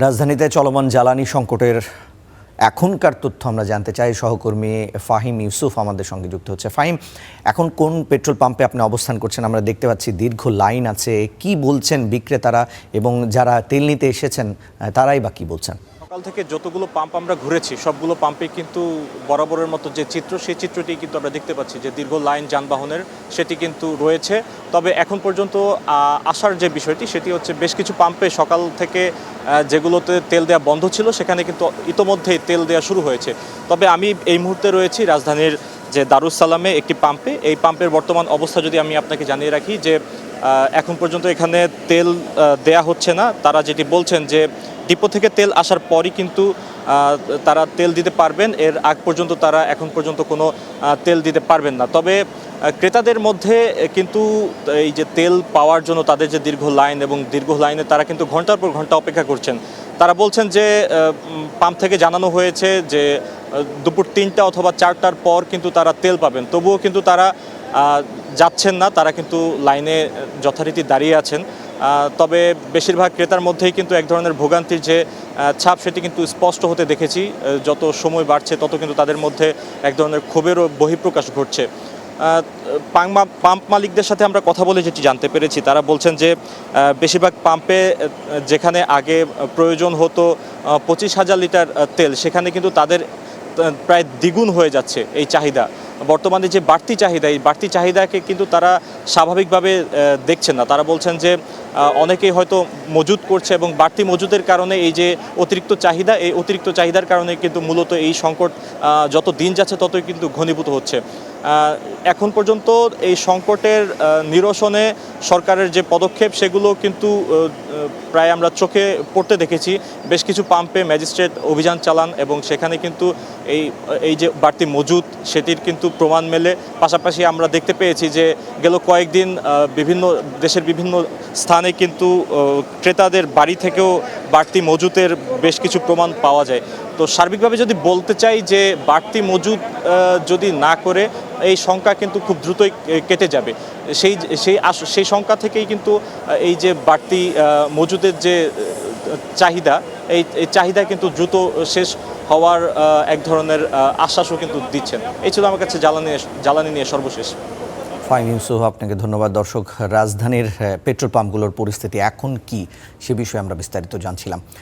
রাজধানীতে চলমান জ্বালানি সংকটের এখনকার তথ্য আমরা জানতে চাই। সহকর্মী ফাহিম ইউসুফ আমাদের সঙ্গে যুক্ত হচ্ছে। ফাহিম, এখন কোন পেট্রোল পাম্পে আপনি অবস্থান করছেন? আমরা দেখতে পাচ্ছি দীর্ঘ লাইন আছে। কি বলছেন বিক্রেতারা এবং যারা তেল নিতে এসেছেন তারাই বা কি বলছেন? সকাল থেকে যতগুলো পাম্প আমরা ঘুরেছি সবগুলো পাম্পে কিন্তু বরাবরের মতো যে চিত্র, সেই চিত্রটি কিন্তু আমরা দেখতে পাচ্ছি যে দীর্ঘ লাইন যানবাহনের সেটি কিন্তু রয়েছে। তবে এখন পর্যন্ত আসার যে বিষয়টি সেটি হচ্ছে বেশ কিছু পাম্পে সকাল থেকে যেগুলোতে তেল দেওয়া বন্ধ ছিল সেখানে কিন্তু ইতোমধ্যেই তেল দেওয়া শুরু হয়েছে। তবে আমি এই মুহূর্তে রয়েছি রাজধানীর যে দারুস সালামে একটি পাম্পে। এই পাম্পের বর্তমান অবস্থা যদি আমি আপনাকে জানিয়ে রাখি যে এখন পর্যন্ত এখানে তেল দেয়া হচ্ছে না। তারা যেটি বলছেন যে ডিপো থেকে তেল আসার পরই কিন্তু তারা তেল দিতে পারবেন, এর আগ পর্যন্ত তারা এখন পর্যন্ত কোনো তেল দিতে পারবেন না। তবে ক্রেতাদের মধ্যে কিন্তু এই যে তেল পাওয়ার জন্য তাদের যে দীর্ঘ লাইন এবং দীর্ঘ লাইনে তারা কিন্তু ঘন্টার পর ঘন্টা অপেক্ষা করছেন। তারা বলছেন যে পাম্প থেকে জানানো হয়েছে যে দুপুর 3টা অথবা 4টার পর কিন্তু তারা তেল পাবেন, তবুও কিন্তু তারা যাচ্ছেন না, তারা কিন্তু লাইনে যথারীতি দাঁড়িয়ে আছেন। তবে বেশিরভাগ ক্রেতার মধ্যেই কিন্তু এক ধরনের ভোগান্তির যে ছাপ সেটি কিন্তু স্পষ্ট হতে দেখেছি। যত সময় বাড়ছে তত কিন্তু তাদের মধ্যে এক ধরনের ক্ষোভেরও বহিঃপ্রকাশ ঘটছে। পাম্প মালিকদের সাথে আমরা কথা বলে যেটি জানতে পেরেছি, তারা বলছেন যে বেশিরভাগ পাম্পে যেখানে আগে প্রয়োজন হতো 25,000 লিটার তেল, সেখানে কিন্তু তাদের প্রায় দ্বিগুণ হয়ে যাচ্ছে এই চাহিদা। বর্তমানে যে বাড়তি চাহিদা, এই বাড়তি চাহিদাকে কিন্তু তারা স্বাভাবিকভাবে দেখছেন না। তারা বলছেন যে অনেকেই হয়তো মজুত করছে এবং বাড়তি মজুদের কারণে এই যে অতিরিক্ত চাহিদা, এই অতিরিক্ত চাহিদার কারণে কিন্তু মূলত এই সংকট যত দিন যাচ্ছে ততই কিন্তু ঘনীভূত হচ্ছে। এখন পর্যন্ত এই সংকটের নিরসনে সরকারের যে পদক্ষেপ সেগুলো কিন্তু প্রায় আমরা চোখে পড়তে দেখেছি। বেশ কিছু পাম্পে ম্যাজিস্ট্রেট অভিযান চালান এবং সেখানে কিন্তু এই যে বাড়তি মজুদ সেটির কিন্তু প্রমাণ মেলে। পাশাপাশি আমরা দেখতে পেয়েছি যে গেল কয়েকদিন দেশের বিভিন্ন স্থানে কিন্তু ক্রেতাদের বাড়ি থেকেও বাড়তি মজুদের বেশ কিছু প্রমাণ পাওয়া যায়। তো সার্বিকভাবে যদি বলতে চাই যে বাড়তি মজুদ যদি না করে এই সংখ্যা কিন্তু খুব দ্রুতই কেটে যাবে। সেই সংখ্যা থেকেই কিন্তু এই যে বাড়তি মজুদের যে চাহিদা, এই চাহিদা কিন্তু দ্রুত শেষ হওয়ার এক ধরনের আশ্বাসও কিন্তু দিচ্ছেন। এই ছিল আমার কাছে জ্বালানি নিয়ে সর্বশেষ। ফাহিম ইউসুফ, আপনাকে ধন্যবাদ। দর্শক, রাজধানীর পেট্রোল পাম্পগুলোর পরিস্থিতি এখন কি সে বিষয়ে আমরা বিস্তারিত জানছিলাম।